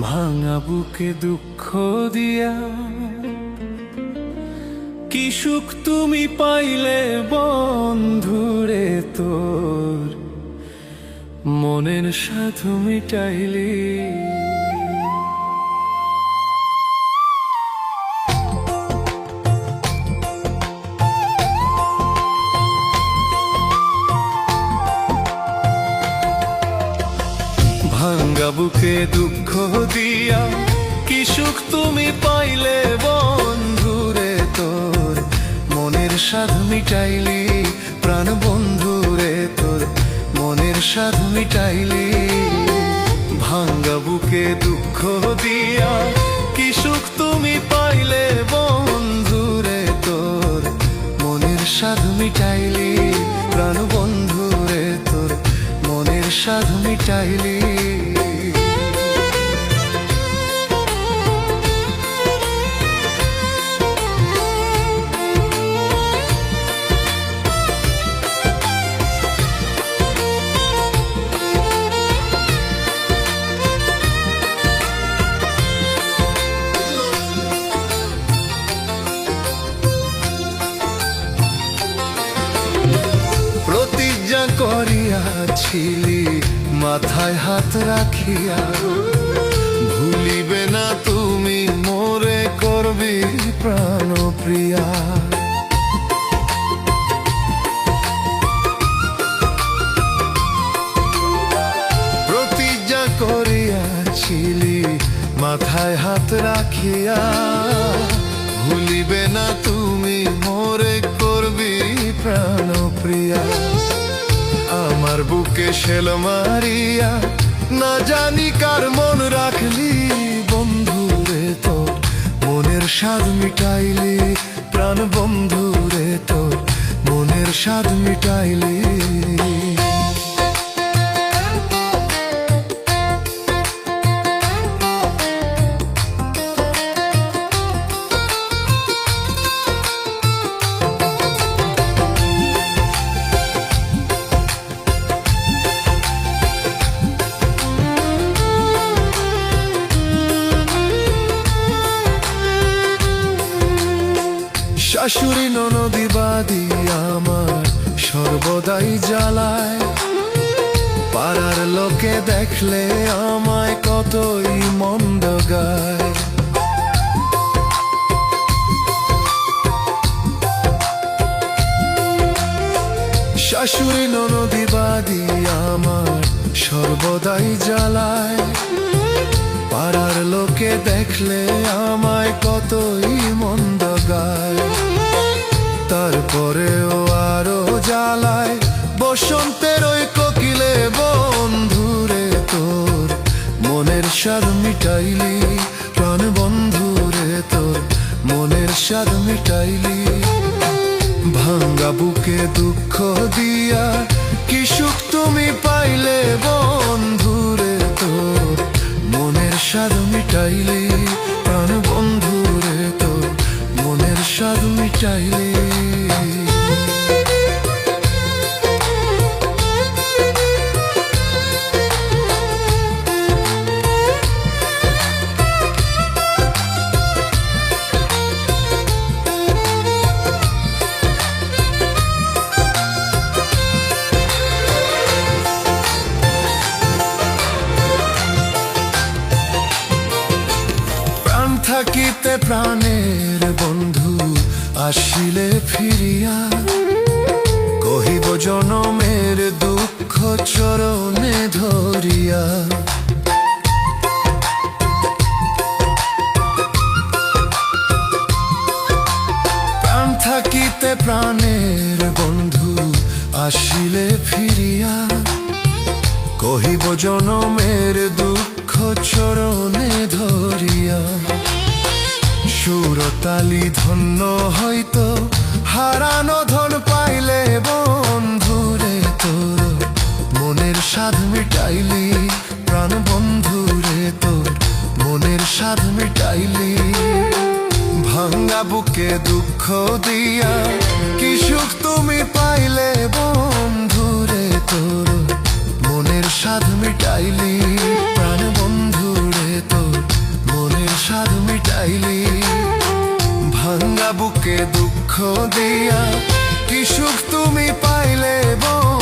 ভাঙা বুকে দুঃখ দিয়া কি সুখ তুমি পাইলে বন্ধুরে, তোর মনের সাধু মিটাইলি। ভাঙ্গা বুকে দুঃখ দিয়া কি সুখ তুমি পাইলে বন্ধুরে, তোর মনের স্বাদ মিটাইলি। প্রাণ বন্ধুরে, তোর মনের স্বাদ মিটাইলি। ভাঙ্গা বুকে দুঃখ দিয়া কি সুখ তুমি পাইলে বন্ধুরে, তোর মনের স্বাদ মিটাইলি। প্রাণ বন্ধুরে, তোর মনের স্বাদ মিটাইলি। প্রতিজ্ঞা করিয়াছিলি মাথায় হাত রাখিয়া, ভুলিবে না তুমি মোরে করবি প্রাণ প্রিয়া। প্রতিজ্ঞা করিয়াছিলি মাথায় হাত রাখিয়া, ভুলিবে না তুমি মোরে করবি প্রাণ প্রিয়া। আমার বুকে শেল মারিয়া না জানি কার মন রাখলি বন্ধুরে, তোর মনের স্বাদ মিটাইলি। প্রাণ বন্ধুরে, তোর মনের স্বাদ মিটাইলি। শাশুড়ি ননদি বাদি আমার সর্বদাই জ্বালায়, পাড়ার লোকে দেখলে আমায় কতই মন্দ গায়। শাশুড়ি ননদি বাদি আমার সর্বদাই জ্বালায়, পাড়ার লোকে দেখলে আমায় কতই মন্দ গায়। তারপরেও আরো জ্বালায় বসন্তের ওই কোকিলে বন্ধুরে, তোর মনের স্বাদ মিটাইলি। প্রাণ বন্ধুরে, তোর মনের স্বাদ মিটাইলি। ভাঙ্গা বুকে দুঃখ দিয়া কি সুখ তুমি পাইলে বন্ধুরে, তোর মনের স্বাদ মিটাইলি। প্রাণ বন্ধুরে, তোর মনের স্বাদ মিটাইলি। থাকিতে প্রাণের বন্ধু আসিলে ফিরিয়া, কহিব জনমের দুঃখ চরণে ধরিয়া। প্রাণ থাকিতে প্রাণের বন্ধু আসিলে ফিরিয়া, কহিব জনমের দুঃখ চরণে ধরিয়া। সুরতালি ধন্য হয়তো হারানো ধন পাইলে বন্ধুরে, তোর মনের স্বাদ মিটাইলি। প্রাণ বন্ধুরে, তোর মনের স্বাদ মিটাইলি। ভাঙ্গা বুকে দুঃখ দিয়া কি সুখ তুমি পাইলে বন্ধুরে, তোর মনের স্বাদ মিটাইলি। প্রাণ বন্ধুরে, তোর বুকে দুঃখ দিয়া কি সুখ তুমি পাইলে বন্ধু